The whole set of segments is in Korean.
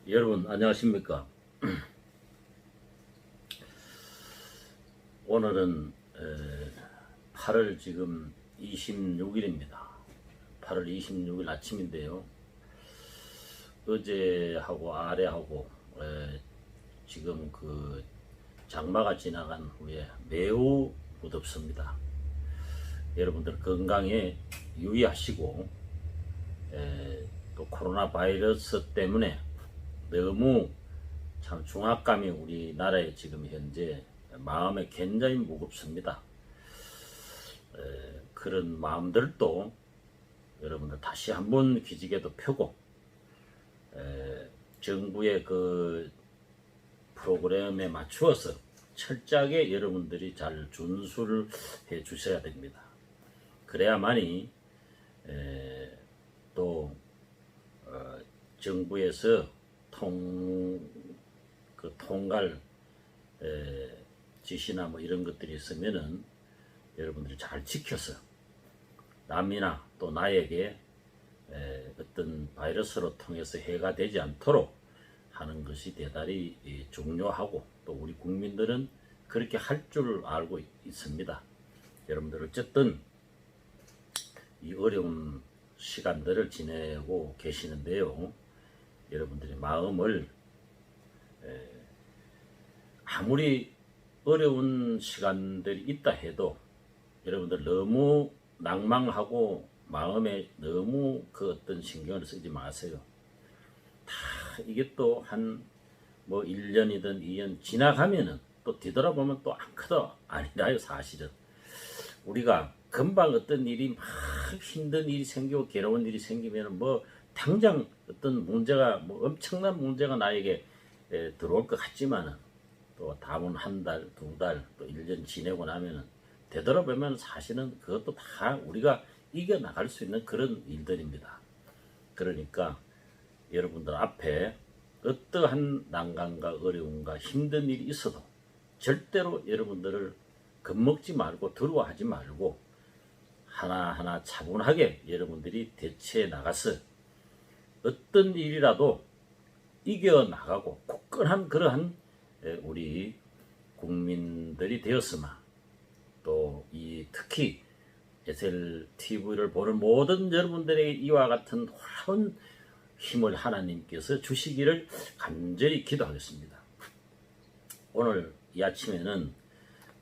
여러분 안녕하십니까. 오늘은 8월 지금 26일입니다. 8월 26일 아침인데요. 어제하고 아래하고 지금 그 장마가 지나간 후에 매우 무덥습니다. 여러분들 건강에 유의하시고 또 코로나 바이러스 때문에 너무 참 중압감이 우리나라에 지금 현재 마음에 굉장히 무겁습니다. 그런 마음들도 여러분들 다시 한번 기지개도 펴고 정부의 그 프로그램에 맞추어서 철저하게 여러분들이 잘 준수를 해 주셔야 됩니다. 그래야만이 또 정부에서 통갈 지시나 뭐 이런 것들이 있으면은 여러분들이 잘 지켜서 남이나 또 나에게 어떤 바이러스로 통해서 해가 되지 않도록 하는 것이 대단히 중요하고 또 우리 국민들은 그렇게 할 줄 알고 있습니다. 여러분들 어쨌든 이 어려운 시간들을 지내고 계시는데요. 여러분들의 마음을 아무리 어려운 시간들이 있다 해도 여러분들 너무 낭망하고 마음에 너무 그 어떤 신경을 쓰지 마세요. 다 이게 또 한 뭐 1년이든 2년 지나가면은 또 뒤돌아보면 또 아무것도 아니라요. 사실은 우리가 금방 어떤 일이 막 힘든 일이 생기고 괴로운 일이 생기면은 뭐 당장 어떤 문제가 뭐 엄청난 문제가 나에게 들어올 것 같지만은 또 다음 한 달, 두 달, 또 1년 지내고 나면은 되돌아보면 사실은 그것도 다 우리가 이겨나갈 수 있는 그런 일들입니다. 그러니까 여러분들 앞에 어떠한 난관과 어려움과 힘든 일이 있어도 절대로 여러분들을 겁먹지 말고 두려워하지 말고 하나하나 차분하게 여러분들이 대처해 나가서 어떤 일이라도 이겨나가고 굳건한 그러한 우리 국민들이 되었으나 또 이 특히 SLTV를 보는 모든 여러분들에게 이와 같은 놀라운 힘을 하나님께서 주시기를 간절히 기도하겠습니다. 오늘 이 아침에는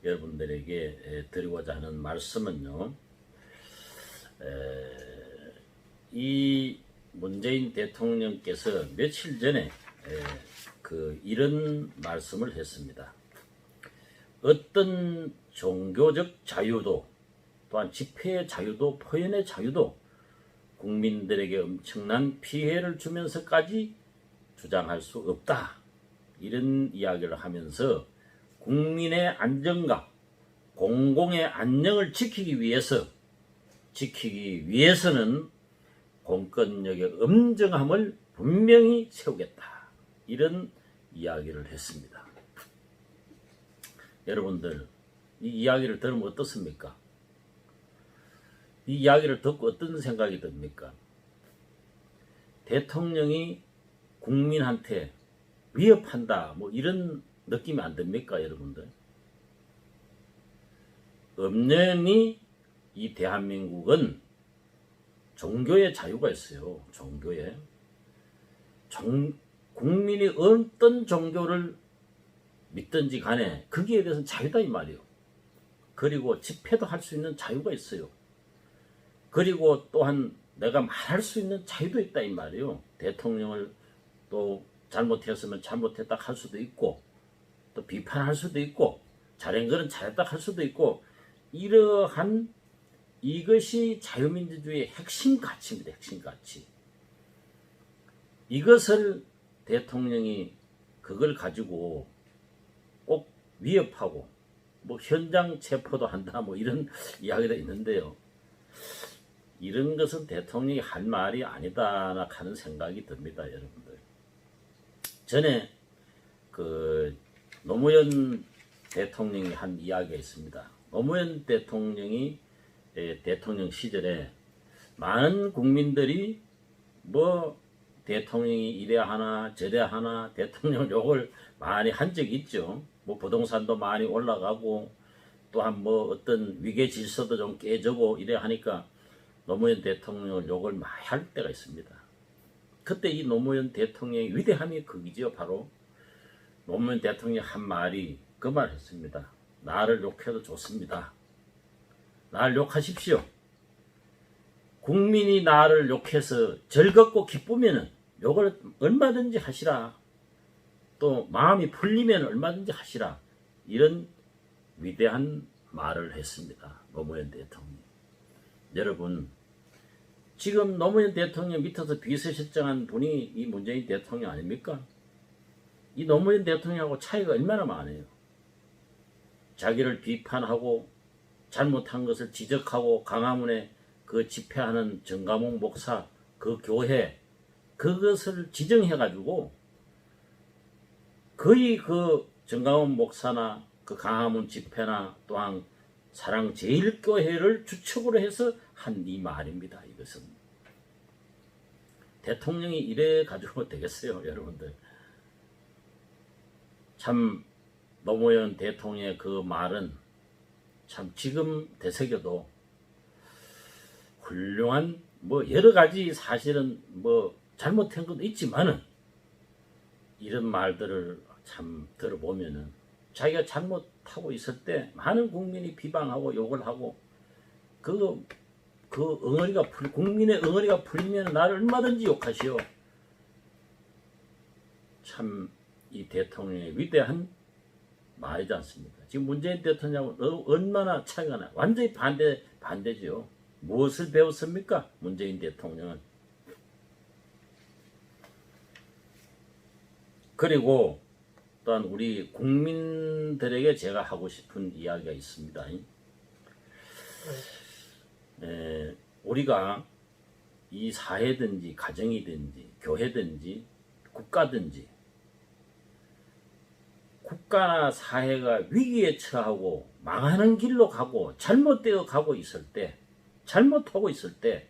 여러분들에게 드리고자 하는 말씀은요. 이 문재인 대통령께서 며칠 전에 이런 말씀을 했습니다. 어떤 종교적 자유도 또한 집회의 자유도 표현의 자유도 국민들에게 엄청난 피해를 주면서까지 주장할 수 없다. 이런 이야기를 하면서 국민의 안전과 공공의 안녕을 지키기 위해서는 공권력의 엄정함을 분명히 세우겠다. 이런 이야기를 했습니다. 여러분들 이 이야기를 들으면 어떻습니까? 이 이야기를 듣고 어떤 생각이 듭니까? 대통령이 국민한테 위협한다 뭐 이런 느낌이 안 듭니까 여러분들? 엄연히 이 대한민국은 종교의 자유가 있어요. 종교에 국민이 어떤 종교를 믿든지 간에 거기에 대해서는 자유다 이 말이에요. 그리고 집회도 할 수 있는 자유가 있어요. 그리고 또한 내가 말할 수 있는 자유도 있다 이 말이에요. 대통령을 또 잘못했으면 잘못했다 할 수도 있고 또 비판할 수도 있고 잘한 거는 잘했다 할 수도 있고 이러한 이것이 자유민주주의의 핵심 가치입니다. 핵심 가치. 이것을 대통령이 그걸 가지고 꼭 위협하고 뭐 현장 체포도 한다 뭐 이런 이야기가 있는데요. 이런 것은 대통령이 할 말이 아니다 하는 생각이 듭니다. 여러분들. 전에 그 노무현 대통령이 한 이야기가 있습니다. 노무현 대통령이 대통령 시절에 많은 국민들이 뭐 대통령이 이래 하나 저래 하나 대통령 욕을 많이 한 적이 있죠. 뭐 부동산도 많이 올라가고 또한 뭐 어떤 위계 질서도 좀 깨지고 이래 하니까 노무현 대통령을 욕을 많이 할 때가 있습니다. 그때 이 노무현 대통령의 위대함이 그기지요. 바로 노무현 대통령이 한 말이 그 말 했습니다. 나를 욕해도 좋습니다. 나를 욕하십시오. 국민이 나를 욕해서 즐겁고 기쁘면 욕을 얼마든지 하시라. 또 마음이 풀리면 얼마든지 하시라. 이런 위대한 말을 했습니다. 노무현 대통령. 여러분, 지금 노무현 대통령 밑에서 비서실장한 분이 이 문재인 대통령 아닙니까? 이 노무현 대통령하고 차이가 얼마나 많아요. 자기를 비판하고 잘못한 것을 지적하고 강화문에 그 집회하는 정감홍 목사 그 교회 그것을 지정해가지고 거의 그 정감홍 목사나 그 강화문 집회나 또한 사랑제일교회를 주축으로 해서 한 이 말입니다. 이것은 대통령이 이래 가지고 되겠어요, 여러분들. 참 노무현 대통령의 그 말은 참 지금 되새겨도 훌륭한 뭐 여러 가지 사실은 뭐 잘못한 것도 있지만은 이런 말들을 참 들어보면은 자기가 잘못하고 있을 때 많은 국민이 비방하고 욕을 하고 그 응어리가 국민의 응어리가 풀리면 나를 얼마든지 욕하시오. 참 이 대통령의 위대한 말이지 않습니까? 지금 문재인 대통령하고 얼마나 차이가 나요. 완전히 반대죠. 무엇을 배웠습니까? 문재인 대통령은. 그리고 또한 우리 국민들에게 제가 하고 싶은 이야기가 있습니다. 우리가 이 사회든지 가정이든지 교회든지 국가든지 국가나 사회가 위기에 처하고 망하는 길로 가고 잘못되어 가고 있을 때 잘못하고 있을 때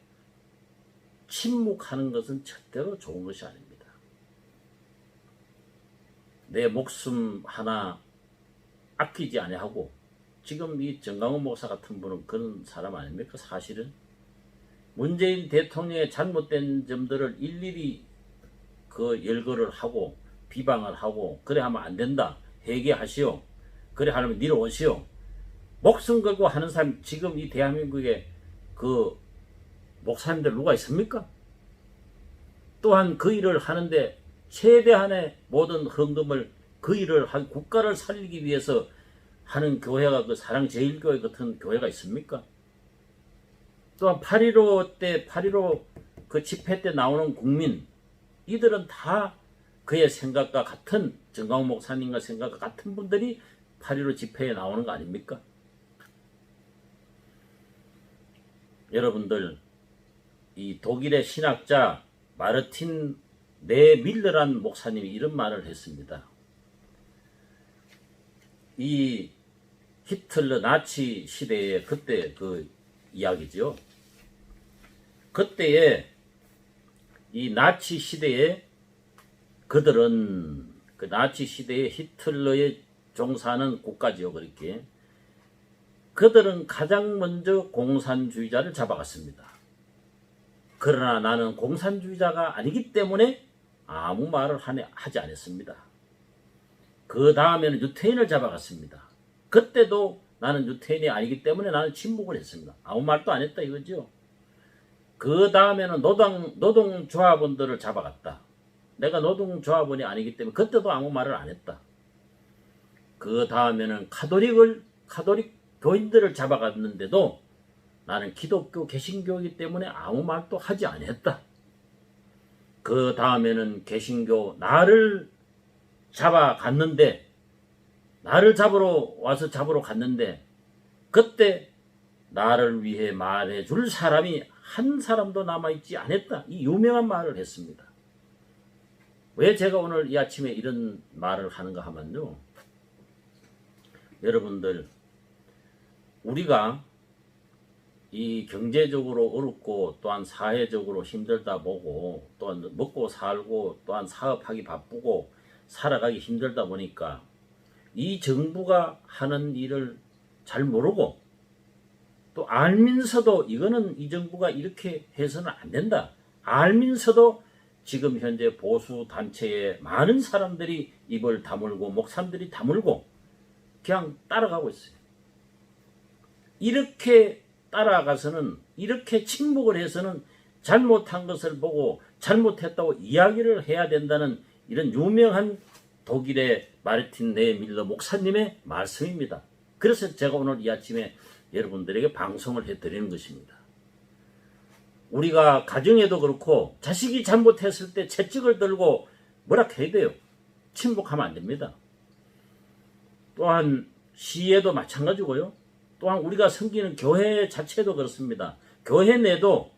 침묵하는 것은 절대로 좋은 것이 아닙니다. 내 목숨 하나 아끼지 아니하고 지금 이 정강훈 목사 같은 분은 그런 사람 아닙니까? 사실은 문재인 대통령의 잘못된 점들을 일일이 그 열거를 하고 비방을 하고 그래 하면 안 된다. 회개하시오. 그래 하려면 니로 오시오. 목숨 걸고 하는 사람 지금 이 대한민국에 그 목사님들 누가 있습니까? 또한 그 일을 하는데 최대한의 모든 헌금을 그 일을 한 국가를 살리기 위해서 하는 교회가 그 사랑제일교회 같은 교회가 있습니까? 또한 8.15 때 8.15 그 집회 때 나오는 국민 이들은 다 그의 생각과 같은 정강훈 목사님과 생각과 같은 분들이 8.15 집회에 나오는 거 아닙니까? 여러분들 이 독일의 신학자 마르틴 네밀러란 목사님이 이런 말을 했습니다. 이 히틀러 나치 시대의 그때 그 이야기죠. 그때에 이 나치 시대에 그들은 그 나치 시대에 히틀러에 종사하는 국가지요. 그렇게 그들은 가장 먼저 공산주의자를 잡아갔습니다. 그러나 나는 공산주의자가 아니기 때문에 아무 말을 하지 않았습니다. 그 다음에는 유태인을 잡아갔습니다. 그때도 나는 유태인이 아니기 때문에 나는 침묵을 했습니다. 아무 말도 안 했다 이거죠. 그 다음에는 노동조합원들을 잡아갔다. 내가 노동조합원이 아니기 때문에 그때도 아무 말을 안 했다. 그 다음에는 카톨릭 교인들을 잡아갔는데도 나는 기독교 개신교이기 때문에 아무 말도 하지 않았다. 그 다음에는 개신교 나를 잡아갔는데 나를 잡으러 갔는데 그때 나를 위해 말해줄 사람이 한 사람도 남아있지 않았다. 이 유명한 말을 했습니다. 왜 제가 오늘 이 아침에 이런 말을 하는가 하면요. 여러분들 우리가 이 경제적으로 어렵고 또한 사회적으로 힘들다 보고 또한 먹고 살고 또한 사업하기 바쁘고 살아가기 힘들다 보니까 이 정부가 하는 일을 잘 모르고 또 알면서도 이거는 이 정부가 이렇게 해서는 안 된다. 알면서도 지금 현재 보수 단체에 많은 사람들이 입을 다물고 목사님들이 다물고 그냥 따라가고 있어요. 이렇게 따라가서는 이렇게 침묵을 해서는 잘못한 것을 보고 잘못했다고 이야기를 해야 된다는 이런 유명한 독일의 마르틴 네 밀러 목사님의 말씀입니다. 그래서 제가 오늘 이 아침에 여러분들에게 방송을 해드리는 것입니다. 우리가 가정에도 그렇고 자식이 잘못했을 때 채찍을 들고 뭐라 해야 돼요. 침묵하면 안 됩니다. 또한 시에도 마찬가지고요. 또한 우리가 섬기는 교회 자체도 그렇습니다. 교회 내도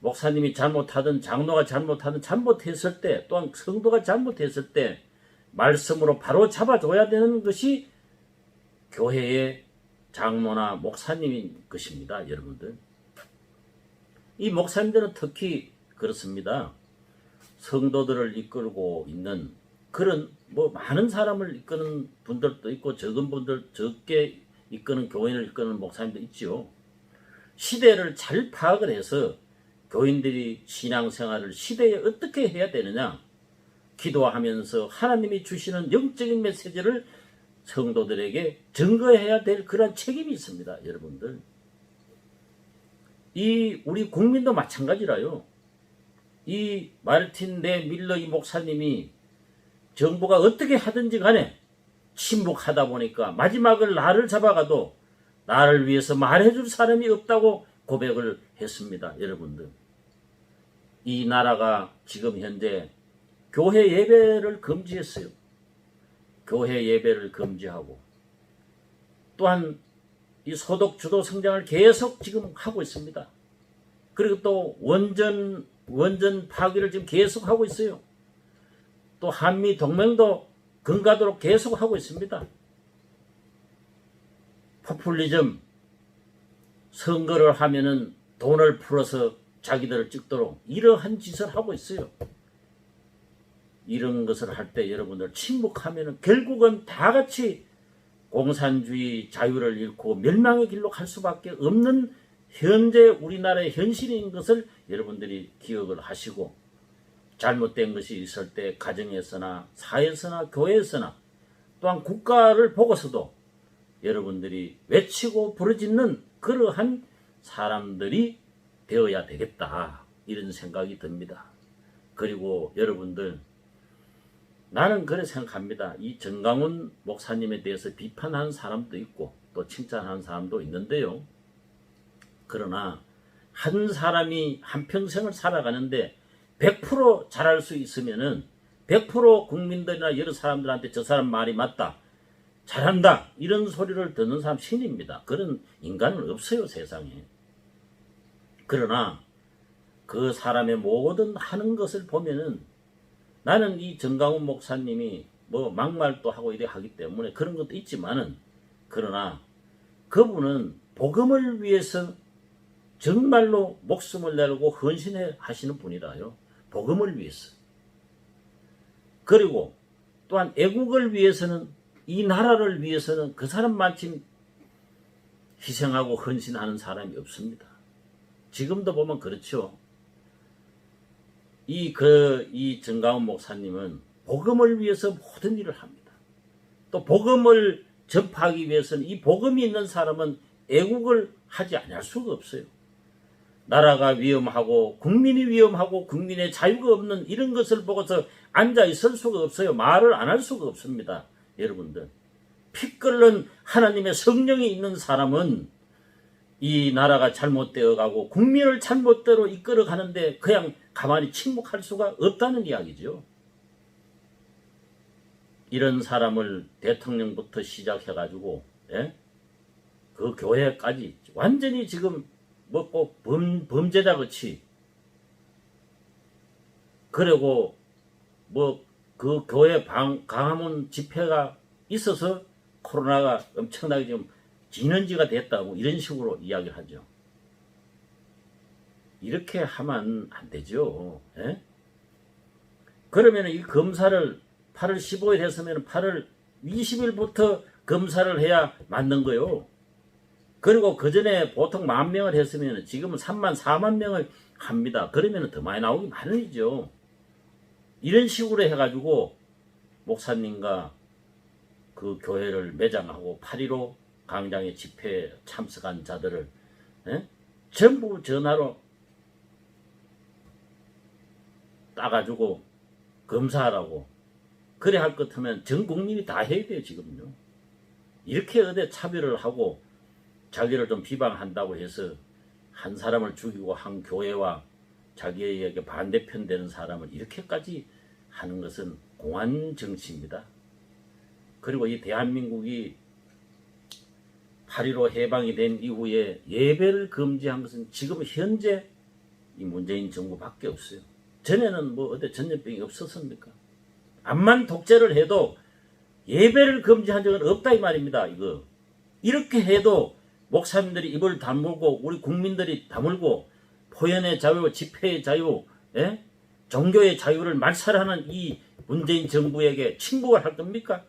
목사님이 잘못하든 장로가 잘못하든 잘못했을 때 또한 성도가 잘못했을 때 말씀으로 바로 잡아줘야 되는 것이 교회의 장로나 목사님인 것입니다. 여러분들. 이 목사님들은 특히 그렇습니다. 성도들을 이끌고 있는 그런 많은 사람을 이끄는 분들도 있고 적은 분들 적게 이끄는 교인을 이끄는 목사님도 있지요. 시대를 잘 파악을 해서 교인들이 신앙생활을 시대에 어떻게 해야 되느냐 기도하면서 하나님이 주시는 영적인 메시지를 성도들에게 증거해야 될 그런 책임이 있습니다. 여러분들. 우리 국민도 마찬가지라요. 이 마르틴 네 밀러 이 목사님이 정부가 어떻게 하든지 간에 침묵하다 보니까 마지막을 나를 잡아가도 나를 위해서 말해줄 사람이 없다고 고백을 했습니다. 여러분들. 이 나라가 지금 현재 교회 예배를 금지했어요. 교회 예배를 금지하고 또한 이 소독 주도 성장을 계속 지금 하고 있습니다. 그리고 또 원전 파기를 지금 계속 하고 있어요. 또 한미 동맹도 금가도록 계속 하고 있습니다. 포퓰리즘 선거를 하면은 돈을 풀어서 자기들을 찍도록 이러한 짓을 하고 있어요. 이런 것을 할 때 여러분들 침묵하면은 결국은 다 같이 공산주의 자유를 잃고 멸망의 길로 갈 수밖에 없는 현재 우리나라의 현실인 것을 여러분들이 기억을 하시고 잘못된 것이 있을 때 가정에서나 사회에서나 교회에서나 또한 국가를 보고서도 여러분들이 외치고 부르짖는 그러한 사람들이 되어야 되겠다 이런 생각이 듭니다. 그리고 여러분들 나는 그래 생각합니다. 이 정강훈 목사님에 대해서 비판하는 사람도 있고 또 칭찬하는 사람도 있는데요. 그러나 한 사람이 한평생을 살아가는데 100% 잘할 수 있으면은 100% 국민들이나 여러 사람들한테 저 사람 말이 맞다. 잘한다. 이런 소리를 듣는 사람 신입니다. 그런 인간은 없어요, 세상에. 그러나 그 사람의 모든 하는 것을 보면은 나는 이 정강훈 목사님이 막말도 하고 이래 하기 때문에 그런 것도 있지만은 그러나 그분은 복음을 위해서 정말로 목숨을 내고 헌신해 하시는 분이라요. 복음을 위해서. 그리고 또한 애국을 위해서는 이 나라를 위해서는 그 사람만큼 희생하고 헌신하는 사람이 없습니다. 지금도 보면 그렇죠. 이 정강훈 목사님은 복음을 위해서 모든 일을 합니다. 또 복음을 접하기 위해서는 이 복음이 있는 사람은 애국을 하지 않을 수가 없어요. 나라가 위험하고 국민이 위험하고 국민의 자유가 없는 이런 것을 보고서 앉아 있을 수가 없어요. 말을 안 할 수가 없습니다. 여러분들. 피 끓는 하나님의 성령이 있는 사람은 이 나라가 잘못되어 가고 국민을 잘못대로 이끌어 가는데 그냥 가만히 침묵할 수가 없다는 이야기죠. 이런 사람을 대통령부터 시작해가지고 그 교회까지 완전히 지금 꼭 범죄자 같이 그리고 그 교회 강화문 집회가 있어서 코로나가 엄청나게 지금 진원지가 됐다고 이런 식으로 이야기를 하죠. 이렇게 하면 안 되죠. 예? 그러면 이 검사를 8월 15일 했으면 8월 20일부터 검사를 해야 맞는 거요. 그리고 그 전에 보통 10,000명을 했으면 지금은 3만 4만 명을 합니다. 그러면 더 많이 나오기 마련이죠. 이런 식으로 해가지고 목사님과 그 교회를 매장하고 8.15 광장의 집회에 참석한 자들을 전부 전화로 따가지고 검사하라고 그래 할 것 같으면 전 국민이 다 해야 돼요. 지금요. 이렇게 어디 차별을 하고 자기를 좀 비방한다고 해서 한 사람을 죽이고 한 교회와 자기에게 반대편 되는 사람을 이렇게까지 하는 것은 공안 정치입니다. 그리고 이 대한민국이 8.15 해방이 된 이후에 예배를 금지한 것은 지금 현재 이 문재인 정부밖에 없어요. 전에는 뭐 어디 전염병이 없었습니까? 암만 독재를 해도 예배를 금지한 적은 없다 이 말입니다. 이거 이렇게 해도 목사님들이 입을 다물고 우리 국민들이 다물고 표현의 자유, 집회의 자유, 종교의 자유를 말살하는 이 문재인 정부에게 친구를 할 겁니까?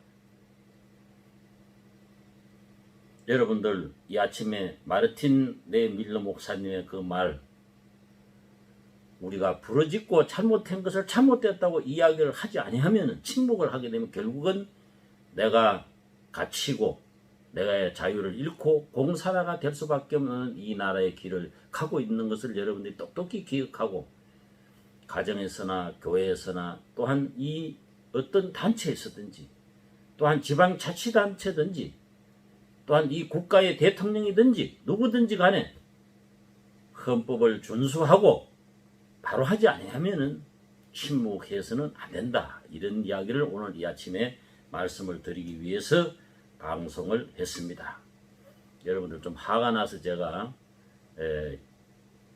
여러분들 이 아침에 마르틴 네 밀러 목사님의 그 말 우리가 부르짖고 잘못한 것을 잘못됐다고 이야기를 하지 아니하면 침묵을 하게 되면 결국은 내가 갇히고 내가의 자유를 잃고 공산화가 될 수밖에 없는 이 나라의 길을 가고 있는 것을 여러분들이 똑똑히 기억하고 가정에서나 교회에서나 또한 이 어떤 단체에서든지 또한 지방자치단체든지 또한 이 국가의 대통령이든지 누구든지 간에 헌법을 준수하고 바로 하지 아니하면은 침묵해서는 안 된다. 이런 이야기를 오늘 이 아침에 말씀을 드리기 위해서 방송을 했습니다. 여러분들 좀 화가 나서 제가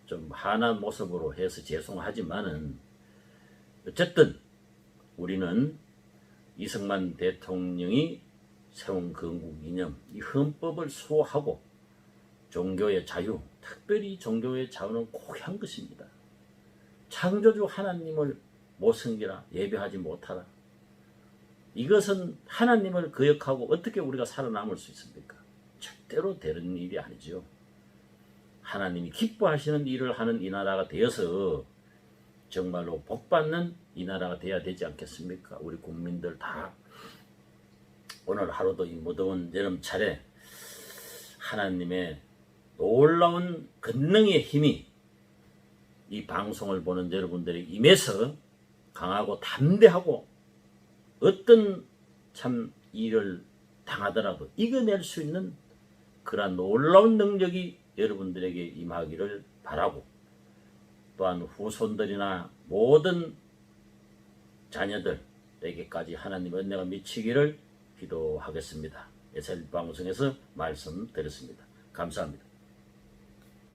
좀 화난 모습으로 해서 죄송하지만은 어쨌든 우리는 이승만 대통령이 세운 건국 이념, 이 헌법을 수호하고 종교의 자유, 특별히 종교의 자유는 고귀한 것입니다. 창조주 하나님을 못 섬기라, 예배하지 못하라. 이것은 하나님을 거역하고 어떻게 우리가 살아남을 수 있습니까? 절대로 되는 일이 아니죠. 하나님이 기뻐하시는 일을 하는 이 나라가 되어서 정말로 복받는 이 나라가 돼야 되지 않겠습니까? 우리 국민들 다 오늘 하루도 이 무더운 여름철에 하나님의 놀라운 권능의 힘이 이 방송을 보는 여러분들이 임해서 강하고 담대하고 어떤 참 일을 당하더라도 이겨낼 수 있는 그러한 놀라운 능력이 여러분들에게 임하기를 바라고 또한 후손들이나 모든 자녀들에게까지 하나님의 은혜가 미치기를 기도하겠습니다. SL 방송에서 말씀드렸습니다. 감사합니다.